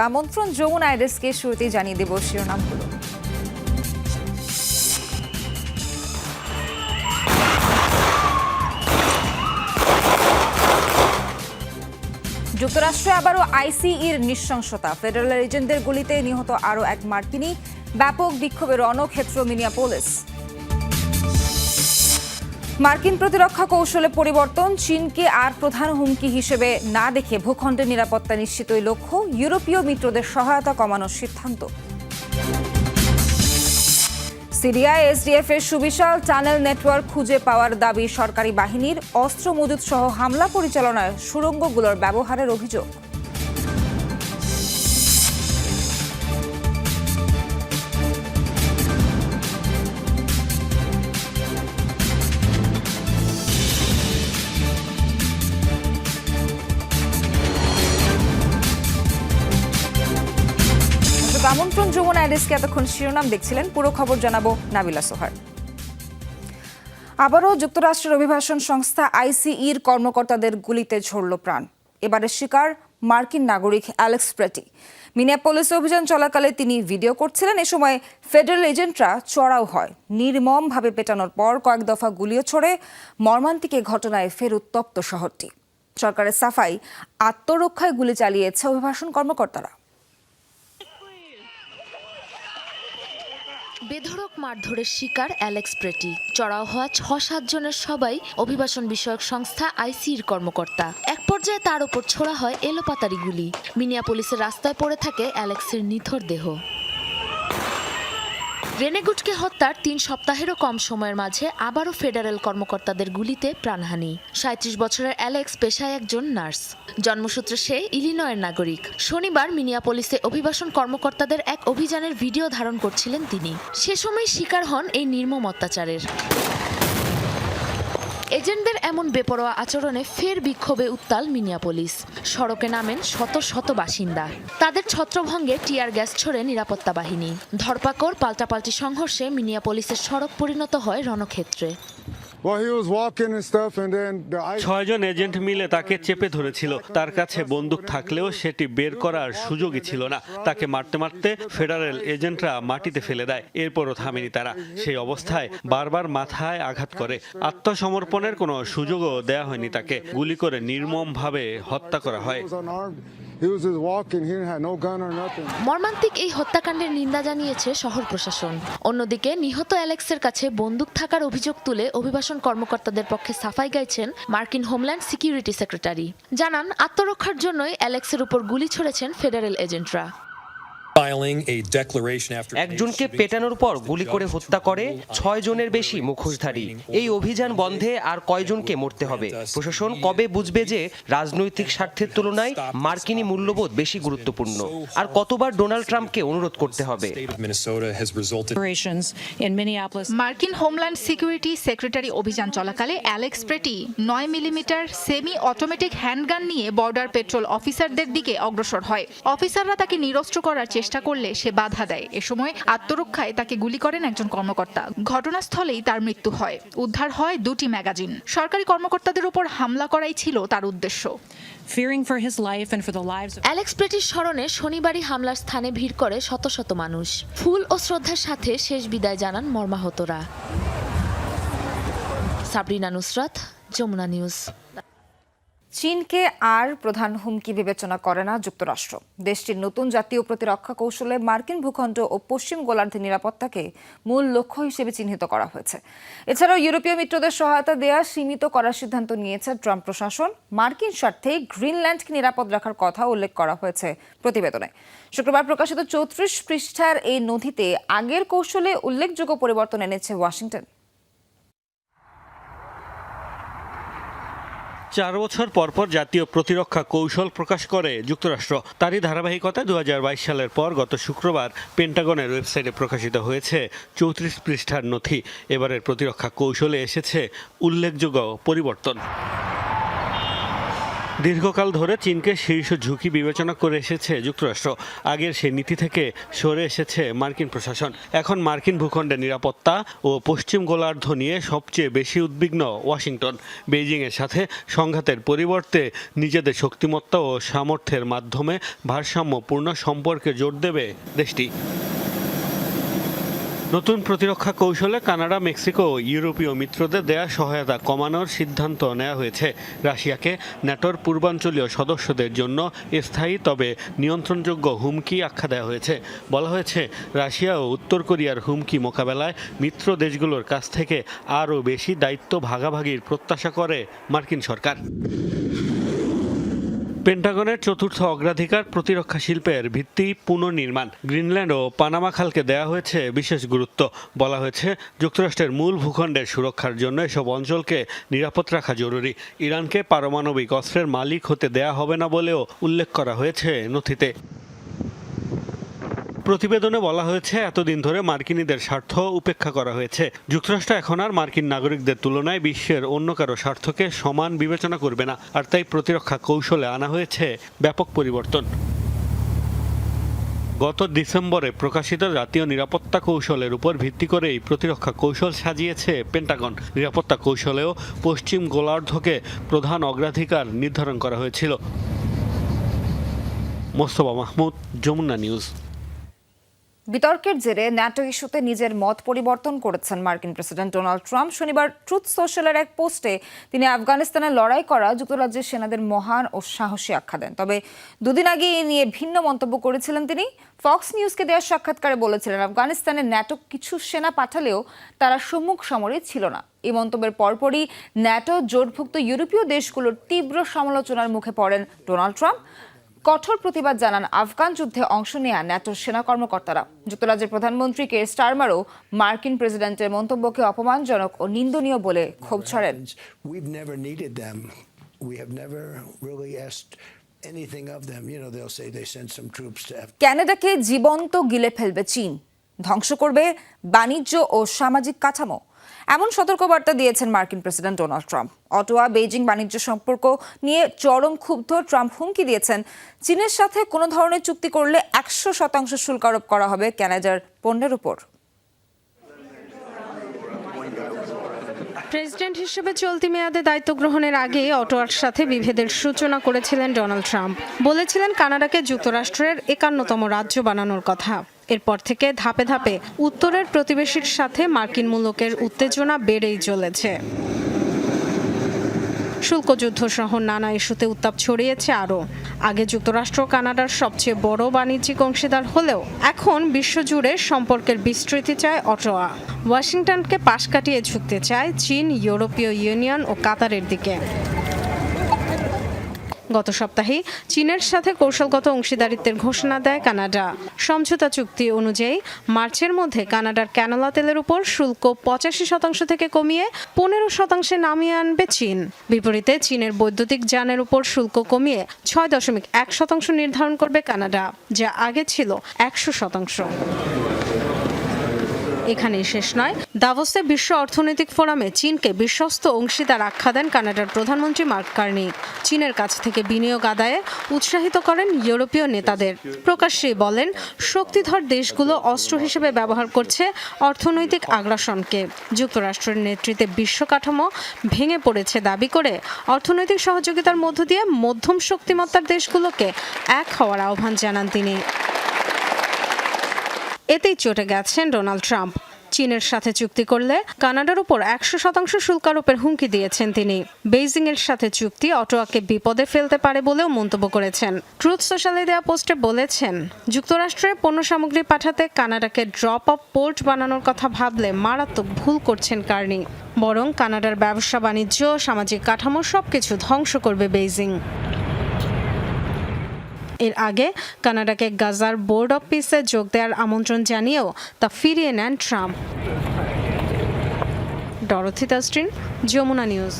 আমন্ত্রণ যমুনা আইডেসকে শুরুতেই জানিয়ে দেব শিরোনামগুলো। যুক্তরাষ্ট্রে আবারও আইসিইর নৃশংসতা, ফেডারেল এজেন্টদের গুলিতে নিহত আরও এক মার্কিনী, ব্যাপক বিক্ষোভের রণক্ষেত্র মিনিয়াপোলিস। মার্কিন প্রতিরক্ষা কৌশলে পরিবর্তন, চীনকে আর প্রধান হুমকি হিসেবে না দেখে ভূখণ্ডের নিরাপত্তা নিশ্চিতই লক্ষ্য, ইউরোপীয় মিত্রদের সহায়তা কমানোর সিদ্ধান্ত। সিরিয়ায় এসডিএফ এর সুবিশাল টানেল নেটওয়ার্ক খুঁজে পাওয়ার দাবি সরকারি বাহিনীর, অস্ত্র মজুত সহ হামলা পরিচালনায় সুড়ঙ্গগুলোর ব্যবহারের অভিযোগ। আমন্ত্রণ যমুনা আইডেসকে এতক্ষণ শিরোনাম দেখছিলেন, পুরো খবর জানাবো নাবিলা সোহার। আবারও যুক্তরাষ্ট্রের অভিবাসন সংস্থা আইসিইর কর্মকর্তাদের গুলিতে ঝরল প্রাণ। এবারের শিকার মার্কিন নাগরিক অ্যালেক্স প্রেটি। মিনিয়াপোলিসে অভিযান চলাকালে তিনি ভিডিও করছিলেন। এ সময় ফেডারেল এজেন্টরা চড়াও হয়। নির্মমভাবে পেটানোর পর কয়েক দফা গুলিও ছড়ে। মর্মান্তিক এ ঘটনায় ফের উত্তপ্ত শহরটি। সরকারের সাফাই, আত্মরক্ষায় গুলি চালিয়েছে অভিবাসন কর্মকর্তারা। বেধড়ক মারধরের শিকার অ্যালেক্স প্রেটি। চড়াও হওয়া ৬-৭ জনের সবাই অভিবাসন বিষয়ক সংস্থা আইসিইর কর্মকর্তা। এক পর্যায়ে তার ওপর ছোড়া হয় এলোপাতাড়ি গুলি। মিনিয়াপোলিসের রাস্তায় পড়ে থাকে অ্যালেক্সের নিথর দেহ। রেনেগুটকে হত্যার ৩ সপ্তাহেরও কম সময়ের মাঝে আবারও ফেডারেল কর্মকর্তাদের গুলিতে প্রাণহানি। ৩৭ বছরের অ্যালেক্স পেশায় একজন নার্স। জন্মসূত্রে সে ইলিনয়ের নাগরিক। শনিবার মিনিয়াপোলিসে অভিবাসন কর্মকর্তাদের এক অভিযানের ভিডিও ধারণ করছিলেন তিনি। সে সময় শিকার হন এই নির্মম অত্যাচারের। এজেন্টদের এমন বেপরোয়া আচরণে ফের বিক্ষোভে উত্তাল মিনিয়াপোলিস। সড়কে নামেন শত শত বাসিন্দা। তাদের ছত্রভঙ্গে টিয়ার গ্যাস ছোড়ে নিরাপত্তা বাহিনী। ধরপাকড়, পাল্টাপাল্টি সংঘর্ষে মিনিয়াপোলিসের সড়ক পরিণত হয় রণক্ষেত্রে। ৬ জন এজেন্ট মিলে তাকে চেপে ধরেছিল। তার কাছে বন্দুক থাকলেও সেটি বের করার সুযোগই ছিল না। তাকে মারতে মারতে ফেডারেল এজেন্টরা মাটিতে ফেলে দেয়। এরপরও থামেনি তারা। সেই অবস্থায় বারবার মাথায় আঘাত করে। আত্মসমর্পণের কোনো সুযোগও দেয়া হয়নি তাকে। গুলি করে নির্মমভাবে হত্যা করা হয়। মর্মান্তিক এই হত্যাকাণ্ডের নিন্দা জানিয়েছে শহর প্রশাসন। অন্যদিকে নিহত অ্যালেক্সের কাছে বন্দুক থাকার অভিযোগ তুলে অভিবাসন কর্মকর্তাদের পক্ষে সাফাই গাইছেন মার্কিন হোমল্যান্ড সিকিউরিটি সেক্রেটারি। জানান, আত্মরক্ষার জন্যই অ্যালেক্সের উপর গুলি ছুড়েছেন ফেডারেল এজেন্টরা। একজনকে পেটানোর পর গুলি করে হত্যা করে ৬ জনের বেশি মুখোশধারী। এই অভিযান বন্ধে আর কয়জনকে মরতে হবে? প্রশাসন কবে বুঝবে যে রাজনৈতিক স্বার্থের তুলনায় মার্কিনী মূল্যবোধ বেশি গুরুত্বপূর্ণ? আর কতবার ডোনাল্ড ট্রাম্পকে অনুরোধ করতে হবে? মার্কিন হোমল্যান্ড সিকিউরিটি সেক্রেটারি অভিযান চলাকালে Alex pretty ৯ millimetre semi automatic handgun নিয়ে বর্ডার পেট্রোল অফিসারদের দিকে অগ্রসর হয়। অফিসাররা তাকে নিরস্ত্র করার চেষ্টা করলে সে বাধা দেয়। এ সময় আত্মরক্ষায় তাকে গুলি করেন একজন কর্মকর্তা। ঘটনাস্থলেই তার মৃত্যু হয়। উদ্ধার হয় 2টি ম্যাগাজিন। সরকারি কর্মকর্তাদের উপর হামলা করাই ছিল তার উদ্দেশ্য। অ্যালেক্স প্রেটির স্মরণে শনিবারই হামলার স্থানে ভিড় করে শত শত মানুষ। ফুল ও শ্রদ্ধার সাথে শেষ বিদায় জানান মর্মাহতরা। সাবরিনা নুসরাত, যমুনা নিউজ। চীনকে আর প্রধান হুমকি বিবেচনা করে না যুক্তরাষ্ট্র। দেশটির নতুন জাতীয় প্রতিরক্ষা কৌশলে মার্কিন ভূখণ্ড ও পশ্চিম গোলার্ধের নিরাপত্তাকে মূল লক্ষ্য হিসেবে চিহ্নিত করা হয়েছে। এছাড়াও ইউরোপীয় মিত্রদের সহায়তা দেয়া সীমিত করার সিদ্ধান্ত নিয়েছে ট্রাম্প প্রশাসন। মার্কিন স্বার্থে গ্রিনল্যান্ডকে নিরাপদ রাখার কথা উল্লেখ করা হয়েছে প্রতিবেদনে। শুক্রবার প্রকাশিত ৩৪ পৃষ্ঠার এই নথিতে আগের কৌশলে উল্লেখযোগ্য পরিবর্তন এনেছে ওয়াশিংটন। ৪ বছর পরপর জাতীয় প্রতিরক্ষা কৌশল প্রকাশ করে যুক্তরাষ্ট্র। তারই ধারাবাহিকতায় ২০২২ সালের পর গত শুক্রবার পেন্টাগনের ওয়েবসাইটে প্রকাশিত হয়েছে ৩৪ পৃষ্ঠার নথি। এবারের প্রতিরক্ষা কৌশলে এসেছে উল্লেখযোগ্য পরিবর্তন। দীর্ঘকাল ধরে চীনকে শীর্ষ ঝুঁকি বিবেচনা করে এসেছে যুক্তরাষ্ট্র। আগের সেই নীতি থেকে সরে এসেছে মার্কিন প্রশাসন। এখন মার্কিন ভূখণ্ডের নিরাপত্তা ও পশ্চিম গোলার্ধ নিয়ে সবচেয়ে বেশি উদ্বিগ্ন ওয়াশিংটন। বেইজিংয়ের সাথে সংঘাতের পরিবর্তে নিজেদের শক্তিমত্তা ও সামর্থ্যের মাধ্যমে ভারসাম্যপূর্ণ সম্পর্কে জোর দেবে দেশটি। নতুন প্রতিরক্ষা কৌশলে কানাডা, মেক্সিকো ও ইউরোপীয় মিত্রদের দেয়া সহায়তা কমানোর সিদ্ধান্ত নেওয়া হয়েছে। রাশিয়াকে ন্যাটোর পূর্বাঞ্চলীয় সদস্যদের জন্য স্থায়ী তবে নিয়ন্ত্রণযোগ্য হুমকি আখ্যা দেওয়া হয়েছে। বলা হয়েছে, রাশিয়া ও উত্তর কোরিয়ার হুমকি মোকাবেলায় মিত্র দেশগুলোর কাছ থেকে আরও বেশি দায়িত্ব ভাগাভাগির প্রত্যাশা করে মার্কিন সরকার। পেন্টাগনের চতুর্থ অগ্রাধিকার প্রতিরক্ষা শিল্পের ভিত্তি পুনর্নির্মাণ। গ্রিনল্যান্ড ও পানামা খালকে দেওয়া হয়েছে বিশেষ গুরুত্ব। বলা হয়েছে, যুক্তরাষ্ট্রের মূল ভূখণ্ডের সুরক্ষার জন্য এসব অঞ্চলকে নিরাপদ রাখা জরুরি। ইরানকে পারমাণবিক অস্ত্রের মালিক হতে দেয়া হবে না বলেও উল্লেখ করা হয়েছে নথিতে। প্রতিবেদনে বলা হয়েছে, এতদিন ধরে মার্কিনীদের স্বার্থ উপেক্ষা করা হয়েছে। যুক্তরাষ্ট্র এখন আর মার্কিন নাগরিকদের তুলনায় বিশ্বের অন্য কারো স্বার্থকে সমান বিবেচনা করবে না। আর তাই প্রতিরক্ষা কৌশলে আনা হয়েছে ব্যাপক পরিবর্তন। গত ডিসেম্বরে প্রকাশিত জাতীয় নিরাপত্তা কৌশলের উপর ভিত্তি করেই প্রতিরক্ষা কৌশল সাজিয়েছে পেন্টাগন। নিরাপত্তা কৌশলেও পশ্চিম গোলার্ধকে প্রধান অগ্রাধিকার নির্ধারণ করা হয়েছিল। মোস্তফা মাহমুদ, যমুনা নিউজ। বিতর্কের জেরে ন্যাটো ইস্যুতে নিজের মত পরিবর্তন করেছেন মার্কিন প্রেসিডেন্ট ডোনাল্ড ট্রাম্প। শনিবার ট্রুথ সোশ্যালের এক পোস্টে তিনি আফগানিস্তানে লড়াই করা যুক্তরাজ্যের সেনাদের মহান ও সাহসী আখ্যা দেন। তবে দুদিন আগে এ নিয়ে ভিন্ন মন্তব্য করেছিলেন তিনি। ফক্স নিউজকে দেওয়া সাক্ষাৎকারে বলেছিলেন, আফগানিস্তানে ন্যাটো কিছু সেনা পাঠালেও তারা সম্মুখ সমরে ছিল না। এই মন্তব্যের পরপরই ন্যাটো জোটভুক্ত ইউরোপীয় দেশগুলোর তীব্র সমালোচনার মুখে পড়েন ডোনাল্ড ট্রাম্প। কঠোর প্রতিবাদ জানান আফগান যুদ্ধে অংশ নেয়া ন্যাটোর সেনা কর্মকর্তারা। যুক্তরাজ্যের প্রধানমন্ত্রী কের স্টারমারও মার্কিন প্রেসিডেন্টের মন্তব্যকে অপমানজনক ও নিন্দনীয় বলে ক্ষোভ ছড়েন। ক্যানাডাকে জীবন্ত গিলে ফেলবে চীন, ধ্বংস করবে বাণিজ্য ও সামাজিক কাঠামো, এমন সতর্কবার্তা দিয়েছেন মার্কিন president Donald Trump. Ottawa Beijing বাণিজ্য সম্পর্ক নিয়ে চরম ক্ষুব্ধ ট্রাম্প হুমকি দিয়েছেন, চীনের সাথে কোনো ধরনের চুক্তি করলে 100% শুল্ক আরোপ করা হবে কানাডার পণ্যের উপর। প্রেসিডেন্ট হিসেবে চলতি মেয়াদে দায়িত্ব গ্রহণের আগে অটোয়ার সাথে বিভেদের সূচনা করেছিলেন ডোনাল্ড ট্রাম্প। বলেছিলেন কানাডাকে যুক্তরাষ্ট্রের 51তম রাজ্য বানানোর কথা। এরপর থেকে ধাপে ধাপে উত্তরের প্রতিবেশীর সাথে মার্কিন মূলকের উত্তেজনা বেড়েই চলেছে। শুল্কযুদ্ধ সহ নানা ইস্যুতে উত্তাপ ছড়িয়েছে আরও। আগে যুক্তরাষ্ট্র কানাডার সবচেয়ে বড় বাণিজ্যিক অংশীদার হলেও এখন বিশ্বজুড়ে সম্পর্কের বিস্তৃতি চায় অটোয়া। ওয়াশিংটনকে পাশ কাটিয়ে ঝুঁকতে চায় চীন, ইউরোপীয় ইউনিয়ন ও কাতারের দিকে। গত সপ্তাহে চীনের সাথে কৌশলগত অংশীদারিত্বের ঘোষণা দেয় কানাডা। সমঝোতা চুক্তি অনুযায়ী মার্চের মধ্যে কানাডার ক্যানোলা তেলের উপর শুল্ক 85% থেকে কমিয়ে 15% নামিয়ে আনবে চীন। বিপরীতে চীনের বৈদ্যুতিক যানের উপর শুল্ক কমিয়ে 6.1% নির্ধারণ করবে কানাডা, যা আগে ছিল 100%। এখানেই শেষ নয়, দাভোসে বিশ্ব অর্থনৈতিক ফোরামে চীনকে বিশ্বস্ত অংশীদার আখ্যা দেন কানাডার প্রধানমন্ত্রী মার্ক কার্নি। চীনের কাছ থেকে বিনিয়োগ আদায়ে উৎসাহিত করেন ইউরোপীয় নেতাদের। প্রকাশ্যেই বলেন, শক্তিধর দেশগুলো অস্ত্র হিসেবে ব্যবহার করছে অর্থনৈতিক আগ্রাসনকে। যুক্তরাষ্ট্রের নেতৃত্বে বিশ্ব কাঠামো ভেঙে পড়েছে দাবি করে অর্থনৈতিক সহযোগিতার মধ্য দিয়ে মধ্যম শক্তিমত্তার দেশগুলোকে এক হওয়ার আহ্বান জানান তিনি। এতেই চটে গেছেন ডোনাল্ড ট্রাম্প। চীনের সাথে চুক্তি করলে কানাডার উপর 100% শুল্ক আরোপের হুমকি দিয়েছেন তিনি। বেইজিং এর সাথে চুক্তি অটোয়াকে বিপদে ফেলতে পারে বলেও মন্তব্য করেছেন। ট্রুথ সোশ্যালে দেওয়া পোস্টে বলেছেন, যুক্তরাষ্ট্রে পণ্য সামগ্রী পাঠাতে কানাডাকে ড্রপ অফ পোর্ট বানানোর কথা ভাবলে মারাত্মক ভুল করছেন কার্নি। বরং কানাডার ব্যবসা বাণিজ্য, সামাজিক কাঠামো সবকিছু ধ্বংস করবে বেইজিং। এর আগে কানাডাকে গাজার বোর্ড অব পিসে যোগ দেওয়ার আমন্ত্রণ জানিয়েও তা ফিরিয়ে নেন ট্রাম্প। ডরথি তাস্ট্রিন, যমুনা নিউজ।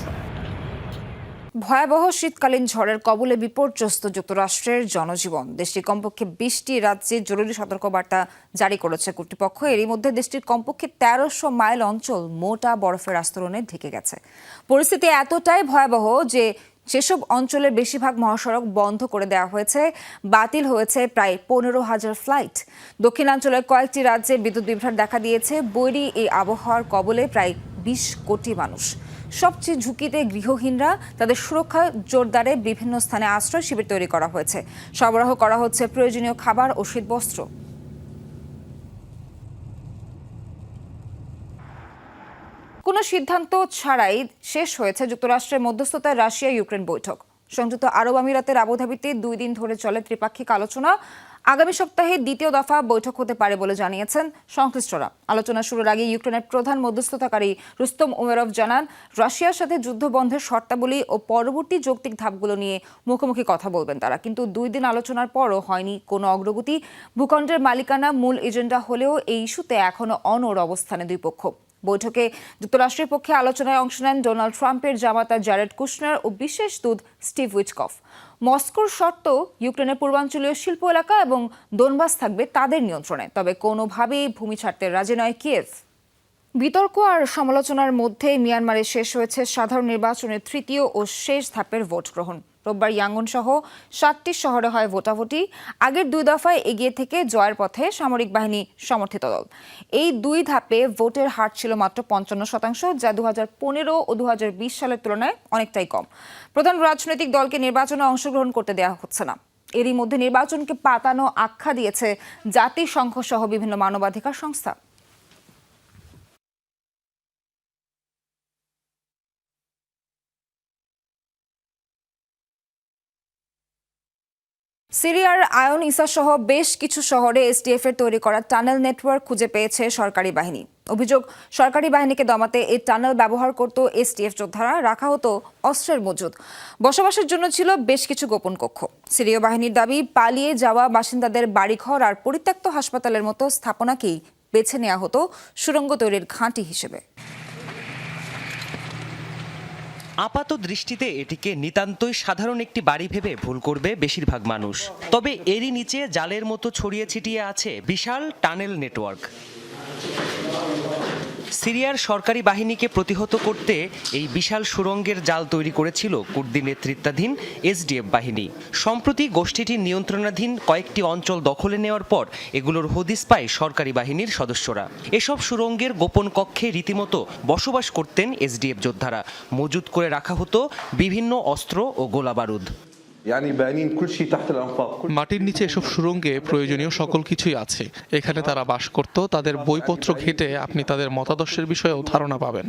ভয়াবহ শীতকালীন ঝড়ের কবলে বিপর্যস্ত যুক্তরাষ্ট্রের জনজীবন। দেশটির কমপক্ষে 20টি রাজ্যে জরুরি সতর্কবার্তা জারি করেছে কর্তৃপক্ষ। এরই মধ্যে দেশটির কমপক্ষে 1300 মাইল অঞ্চল মোটা বরফের আস্তরণে ঢেকে গেছে। পরিস্থিতি এতটাই ভয়াবহ যে সেসব অঞ্চলের বেশিরভাগ মহাসড়ক বন্ধ করে দেওয়া হয়েছে, বাতিল হয়েছে প্রায় 15,000 ফ্লাইট। দক্ষিণাঞ্চলের কয়েকটি রাজ্যে বিদ্যুৎ বিভ্রাট দেখা দিয়েছে। বৈরী এই আবহাওয়ার কবলে প্রায় 20 কোটি মানুষ। সবচেয়ে ঝুঁকিতে গৃহহীনরা, তাদের সুরক্ষা জোরদারে বিভিন্ন স্থানে আশ্রয় শিবির তৈরি করা হয়েছে। সরবরাহ করা হচ্ছে প্রয়োজনীয় খাবার ও শীতবস্ত্র। কোনো সিদ্ধান্ত ছাড়াই শেষ হয়েছে যুক্তরাষ্ট্রের মধ্যস্থতায় রাশিয়া ইউক্রেন বৈঠক। সংযুক্ত আরব আমিরাতের আবুধাবিতে 2 দিন ধরে চলে ত্রিপাক্ষিক আলোচনা। আগামী সপ্তাহে দ্বিতীয় দফা বৈঠক হতে পারে বলে জানিয়েছেন সংশ্লিষ্টরা। আলোচনা শুরুর আগে ইউক্রেনের প্রধান মধ্যস্থতাকারী রুস্তম উমেরভ জানান, রাশিয়ার সাথে যুদ্ধ বন্ধের শর্তাবলী ও পরবর্তী যৌক্তিক ধাপগুলো নিয়ে মুখোমুখি কথা বলবেন তারা। কিন্তু 2 দিন আলোচনার পরও হয়নি কোনো অগ্রগতি। ভূখণ্ডের মালিকানা মূল এজেন্ডা হলেও এই ইস্যুতে এখনো অনড় অবস্থানে দুই পক্ষ। বৈঠকে যুক্তরাষ্ট্রের পক্ষে আলোচনায় অংশ নেন ডোনাল্ড ট্রাম্পের জামাতা জ্যারেড কুশনার ও বিশেষ দূত স্টিভ উইটকফ। মস্কোর শর্ত ইউক্রেনের পূর্বাঞ্চলীয় শিল্প এলাকা এবং দোনবাস থাকবে তাদের নিয়ন্ত্রণে, তবে কোনোভাবেই ভূমি ছাড়তে রাজি নয় কিয়েভ। বিতর্ক আর সমালোচনার মধ্যে মিয়ানমারে শেষ হয়েছে সাধারণ নির্বাচনের তৃতীয় ও শেষ ধাপের ভোট গ্রহণ। রোববার ইয়াঙ্গুন সহ 7টি শহরে হয় ভোটাভুটি। আগের 2 দফায় এগিয়ে থেকে জয়ের পথে সামরিক বাহিনী সমর্থিত দল। এই 2 ধাপে ভোটের হার ছিল মাত্র 55%, যা 2015 ও 2020 সালের তুলনায় অনেকটাই কম। প্রধান রাজনৈতিক দলকে নির্বাচনে অংশগ্রহণ করতে দেওয়া হচ্ছে না। এরই মধ্যে নির্বাচনকে পাতানো আখ্যা দিয়েছে জাতিসংঘ সহ বিভিন্ন মানবাধিকার সংস্থা। সিরিয়ার আয়ন ইসা সহ বেশ কিছু শহরে এসটিএফ এর তৈরি করা টানেল নেটওয়ার্ক খুঁজে পেয়েছে সরকারি বাহিনী। অভিযোগ, সরকারি বাহিনীকে দমাতে এই টানেল ব্যবহার করত এসটিএফ যোদ্ধারা। রাখা হতো অস্ত্রের মজুদ। বসবাসের জন্য ছিল বেশ কিছু গোপন কক্ষ। সিরীয় বাহিনীর দাবি, পালিয়ে যাওয়া বাসিন্দাদের বাড়িঘর আর পরিত্যক্ত হাসপাতালের মতো স্থাপনাকেই বেছে নেওয়া হতো সুড়ঙ্গ তৈরির ঘাঁটি হিসেবে। আপাত দৃষ্টিতে এটিকে নিতান্তই সাধারণ একটি বাড়ি ভেবে ভুল করবে বেশিরভাগ মানুষ। তবে এরই নিচে জালের মতো ছড়িয়ে ছিটিয়ে আছে বিশাল টানেল নেটওয়ার্ক। সিরিয়ার সরকারি বাহিনীকে প্রতিহত করতে এই বিশাল সুড়ঙ্গের জাল তৈরি করেছিল কুর্দি নেতৃত্বাধীন এসডিএফ বাহিনী। সম্প্রতি গোষ্ঠীটির নিয়ন্ত্রণাধীন কয়েকটি অঞ্চল দখলে নেওয়ার পর এগুলোর হদিস পায় সরকারি বাহিনীর সদস্যরা। এসব সুড়ঙ্গের গোপন কক্ষে রীতিমতো বসবাস করতেন এসডিএফ যোদ্ধারা। মজুত করে রাখা হতো বিভিন্ন অস্ত্র ও গোলাবারুদ। মাটির নিচে এসব সুড়ঙ্গে প্রয়োজনীয় সকল কিছুই আছে। এখানে তারা বাস করত। তাদের বইপত্র ঘেঁটে আপনি তাদের মতাদর্শের বিষয়েও ধারণা পাবেন।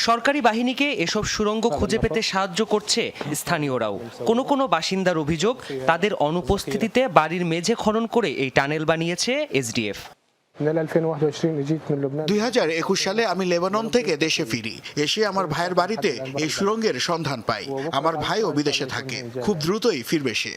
সরকারি বাহিনীকে এসব সুড়ঙ্গ খুঁজে পেতে সাহায্য করছে স্থানীয়রাও। কোনো বাসিন্দার অভিযোগ, তাদের অনুপস্থিতিতে বাড়ির মেঝে খনন করে এই টানেল বানিয়েছে এসডিএফ। 2021 সালে আমি লেবানন থেকে দেশে ফিরি। এসে আমার ভাইয়ের বাড়িতে এই সুড়ঙ্গের সন্ধান পাই। আমার ভাইও বিদেশে থাকে, খুব দ্রুতই ফিরবে সে।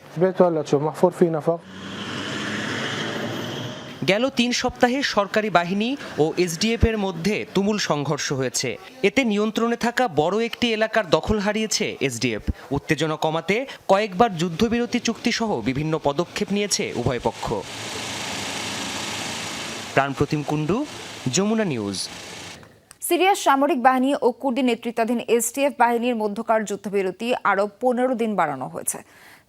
গেল 3 সপ্তাহে সরকারি বাহিনী ও এসডিএফ এর মধ্যে তুমুল সংঘর্ষ হয়েছে। এতে নিয়ন্ত্রণে থাকা বড় একটি এলাকার দখল হারিয়েছে এসডিএফ। উত্তেজনা কমাতে কয়েকবার যুদ্ধবিরতি চুক্তি সহ বিভিন্ন পদক্ষেপ নিয়েছে উভয় পক্ষ। প্রাণপ্রতিম কুণ্ডু, যমুনা নিউজ। সিরিয়ার সামরিক বাহিনী ও কুর্দি নেতৃত্বাধীন এসটিএফ বাহিনীর মধ্যকার যুদ্ধবিরতি আরও 15 দিন বাড়ানো হয়েছে।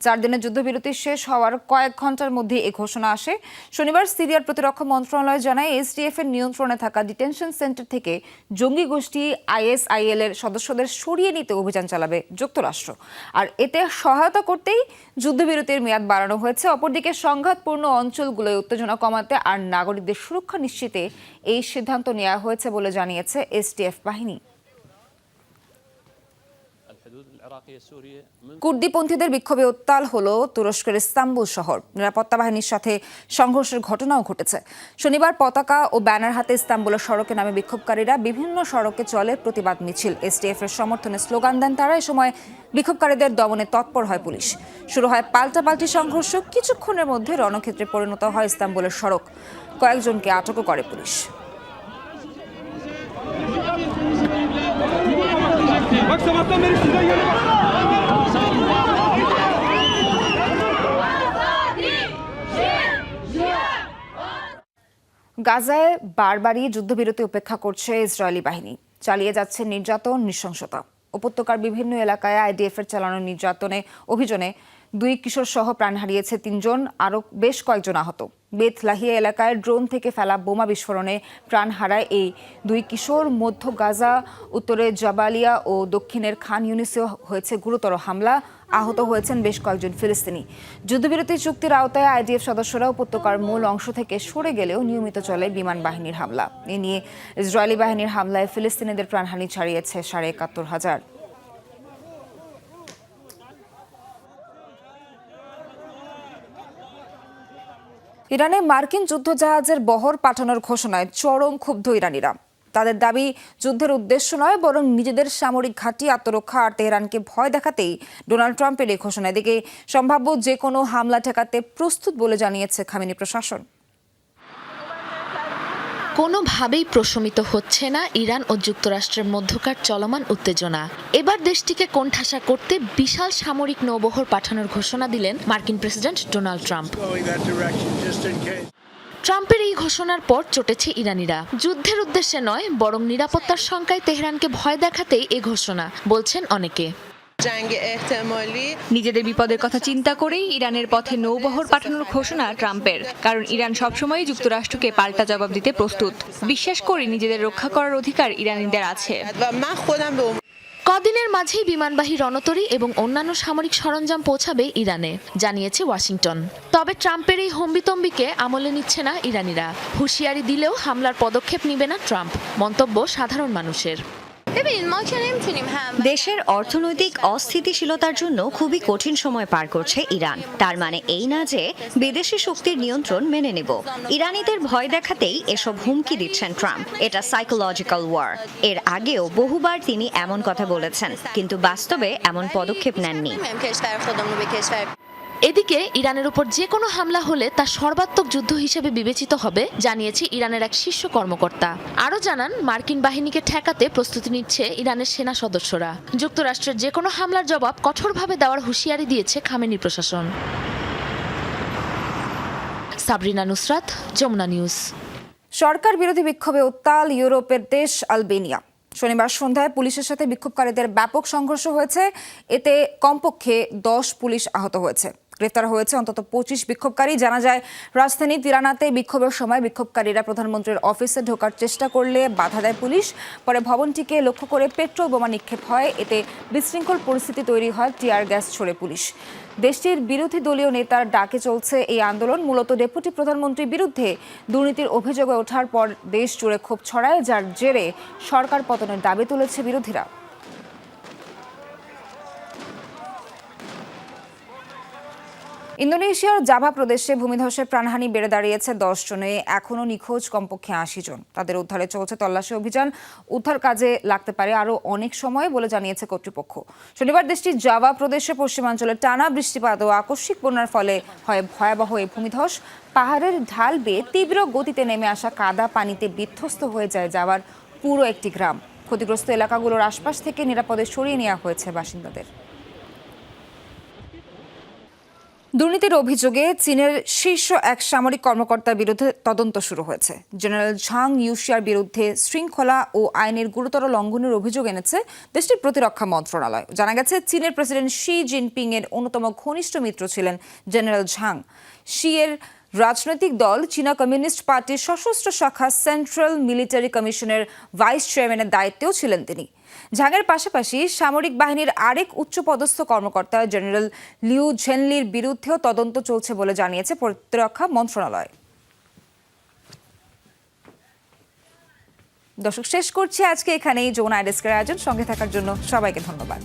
4 দিনের যুদ্ধবিরতি শেষ হওয়ার কয়েক ঘন্টার মধ্যে এই ঘোষণা আসে। শনিবার সিরিয়ার প্রতিরক্ষা মন্ত্রণালয় জানায়, এসটিএফ এর নিয়ন্ত্রণে থাকা ডিটেনশন সেন্টার থেকে জঙ্গি গোষ্ঠী আইএসআইএল এর সদস্যদের সরিয়ে নিতে অভিযান চালাবে যুক্তরাষ্ট্র। আর এতে সহায়তা করতেই যুদ্ধবিরতির মেয়াদ বাড়ানো হয়েছে। অপরদিকে সংঘাতপূর্ণ অঞ্চলগুলোয় উত্তেজনা কমাতে আর নাগরিকদের সুরক্ষা নিশ্চিতে এই সিদ্ধান্ত নেওয়া হয়েছে বলে জানিয়েছে এসটিএফ বাহিনী। কুর্দিপন্থীদের বিক্ষোভে উত্তাল হলো তুরস্কের ইস্তাম্বুল শহর। নিরাপত্তা বাহিনীর সাথে সংঘর্ষের ঘটনাও ঘটেছে। শনিবার পতাকা ও ব্যানার হাতে ইস্তাম্বুলের সড়কে নামে বিক্ষোভকারীরা বিভিন্ন সড়কে চলে প্রতিবাদ মিছিল। এসটিএফ এর সমর্থনে স্লোগান দেন তারা। এ সময় বিক্ষোভকারীদের দমনে তৎপর হয় পুলিশ। শুরু হয় পাল্টাপাল্টি সংঘর্ষ। কিছুক্ষণের মধ্যে রণক্ষেত্রে পরিণত হয় ইস্তাম্বুলের সড়ক। কয়েকজনকে আটকও করে পুলিশ। গাজায় বারবারই যুদ্ধবিরতি উপেক্ষা করছে ইসরায়েলি বাহিনী। চালিয়ে যাচ্ছে নির্যাতন নৃশংসতা। উপত্যকার বিভিন্ন এলাকায় আইডিএফের চালানো অভিযানে 2 কিশোর সহ প্রাণ হারিয়েছে 3 জন, আরও বেশ কয়েকজন আহত। বেথলাহিয়া এলাকায় ড্রোন থেকে ফেলা বোমা বিস্ফোরণে প্রাণ হারায় এই 2 কিশোর। মধ্য গাজা, উত্তরে জাবালিয়া ও দক্ষিণের খান ইউনিসেও হয়েছে গুরুতর হামলা। আহত হয়েছেন বেশ কয়েকজন ফিলিস্তিনি। যুদ্ধবিরতি চুক্তির আওতায় আইডিএফ সদস্যরা উপত্যকার মূল অংশ থেকে সরে গেলেও নিয়মিত চলে বিমান বাহিনীর হামলা। এ নিয়ে ইসরায়েলি বাহিনীর হামলায় ফিলিস্তিনিদের প্রাণহানি ছাড়িয়েছে ৭১,৫০০। ইরানে মার্কিন যুদ্ধজাহাজের বহর পাঠানোর ঘোষণায় চরম ক্ষুব্ধ ইরানিরা। তাদের দাবি, যুদ্ধের উদ্দেশ্য নয় বরং নিজেদের সামরিক ঘাঁটি আত্মরক্ষা আর তেহরানকে ভয় দেখাতেই ডোনাল্ড ট্রাম্পের এই ঘোষণা। এদিকে সম্ভাব্য যে কোনো হামলা ঠেকাতে প্রস্তুত বলে জানিয়েছে খামেনি প্রশাসন। কোনোভাবেই প্রশমিত হচ্ছে না ইরান ও যুক্তরাষ্ট্রের মধ্যকার চলমান উত্তেজনা। এবার দেশটিকে কোণঠাসা করতে বিশাল সামরিক নৌবহর পাঠানোর ঘোষণা দিলেন মার্কিন প্রেসিডেন্ট ডোনাল্ড ট্রাম্প। ট্রাম্পের এই ঘোষণার পর চটেছে ইরানিরা। যুদ্ধের উদ্দেশ্যে নয় বরং নিরাপত্তার শঙ্কায় তেহরানকে ভয় দেখাতেই এই ঘোষণা, বলছেন অনেকে। নিজেদের বিপদের কথা চিন্তা করেই ইরানের পথে নৌবহর পাঠানোর ঘোষণা ট্রাম্পের, কারণ ইরান সবসময় যুক্তরাষ্ট্রকে পাল্টা জবাব দিতে প্রস্তুত। বিশ্বাস করি নিজেদের রক্ষা করার অধিকার ইরানিদের আছে। কদিনের মাঝেই বিমানবাহী রণতরী এবং অন্যান্য সামরিক সরঞ্জাম পৌঁছাবে ইরানে, জানিয়েছে ওয়াশিংটন। তবে ট্রাম্পের এই হম্বিতম্বিকে আমলে নিচ্ছে না ইরানিরা। হুঁশিয়ারি দিলেও হামলার পদক্ষেপ নিবে না ট্রাম্প, মন্তব্য সাধারণ মানুষের। দেশের অর্থনৈতিক অস্থিতিশীলতার জন্য খুবই কঠিন সময় পার করছে ইরান। তার মানে এই না যে বিদেশি শক্তির নিয়ন্ত্রণ মেনে নেব। ইরানিদের ভয় দেখাতেই এসব হুমকি দিচ্ছেন ট্রাম্প। এটা সাইকোলজিক্যাল ওয়ার। এর আগেও বহুবার তিনি এমন কথা বলেছেন, কিন্তু বাস্তবে এমন পদক্ষেপ নেননি। এদিকে ইরানের উপর যে কোনো হামলা হলে তা সর্বাত্মক যুদ্ধ হিসেবে বিবেচিত হবে, জানিয়েছে ইরানের এক শীর্ষ কর্মকর্তা। আরও জানান, মার্কিন বাহিনীকে ঠেকাতে প্রস্তুতি নিচ্ছে ইরানের সেনা সদস্যরা। যুক্তরাষ্ট্রের যে কোনো হামলার জবাব কঠোরভাবে দেওয়ার হুঁশিয়ারি দিয়েছে খামেনি প্রশাসন। সাবরিনা নুসরাত, যমুনা নিউজ। সরকার বিরোধী বিক্ষোভে উত্তাল ইউরোপের দেশ আলবেনিয়া। শনিবার সন্ধ্যায় পুলিশের সাথে বিক্ষোভকারীদের ব্যাপক সংঘর্ষ হয়েছে। এতে কমপক্ষে 10 পুলিশ আহত হয়েছে। গ্রেফতার হয়েছে অন্তত 25 বিক্ষোভকারী। জানা যায়, রাজধানী তিরানাতে বিক্ষোভের সময় বিক্ষোভকারীরা প্রধানমন্ত্রীর অফিসে ঢোকার চেষ্টা করলে বাধা দেয় পুলিশ। পরে ভবনটিকে লক্ষ্য করে পেট্রোল বোমা নিক্ষেপ হয়। এতে বিশৃঙ্খল পরিস্থিতি তৈরি হয়, টিয়ার গ্যাস ছোড়ে পুলিশ। দেশটির বিরোধী দলীয় নেতার ডাকে চলছে এই আন্দোলন। মূলত ডেপুটি প্রধানমন্ত্রীর বিরুদ্ধে দুর্নীতির অভিযোগে ওঠার পর দেশ জুড়ে ক্ষোভ ছড়ায়, যার জেরে সরকার পতনের দাবি তুলেছে বিরোধীরা। ইন্দোনেশিয়ার জাভা প্রদেশে ভূমিধসে প্রাণহানি বেড়ে দাঁড়িয়েছে 10 জনে। এখনও নিখোঁজ কমপক্ষে 80 জন। তাদের উদ্ধারে চলছে তল্লাশি অভিযান। উদ্ধার কাজে লাগতে পারে আরও অনেক সময় বলে জানিয়েছে কর্তৃপক্ষ। শনিবার দেশটির জাভা প্রদেশে পশ্চিমাঞ্চলে টানা বৃষ্টিপাত ও আকস্মিক বন্যার ফলে হয় ভয়াবহ এই ভূমিধস। পাহাড়ের ঢাল বেয়ে তীব্র গতিতে নেমে আসা কাদা পানিতে বিধ্বস্ত হয়ে যায় জাভার পুরো একটি গ্রাম। ক্ষতিগ্রস্ত এলাকাগুলোর আশপাশ থেকে নিরাপদে সরিয়ে নেওয়া হয়েছে বাসিন্দাদের। দুর্নীতির অভিযোগে চীনের শীর্ষ এক সামরিক কর্মকর্তার বিরুদ্ধে তদন্ত শুরু হয়েছে। জেনারেল ঝাং ইউশিয়ার বিরুদ্ধে শৃঙ্খলা ও আইনের গুরুতর লঙ্ঘনের অভিযোগ এনেছে দেশটির প্রতিরক্ষা মন্ত্রণালয়। জানা গেছে, চীনের প্রেসিডেন্ট শি জিনপিং এর অন্যতম ঘনিষ্ঠ মিত্র ছিলেন জেনারেল ঝাং। শি এর রাজনৈতিক দল চীনা কমিউনিস্ট পার্টির সশস্ত্র শাখা সেন্ট্রাল মিলিটারি কমিশনের ভাইস চেয়ারম্যানের দায়িত্বেও ছিলেন তিনি। ঝাংয়ের পাশাপাশি সামরিক বাহিনীর আরেক উচ্চপদস্থ কর্মকর্তা জেনারেল লিউ ঝেনলির বিরুদ্ধেও তদন্ত চলছে বলে জানিয়েছে প্রতিরক্ষা মন্ত্রণালয়। দর্শক, শেষ করছি আজকে এখানেই। যমুনা ডেস্কের আয়োজন। সঙ্গে থাকার জন্য সবাইকে ধন্যবাদ।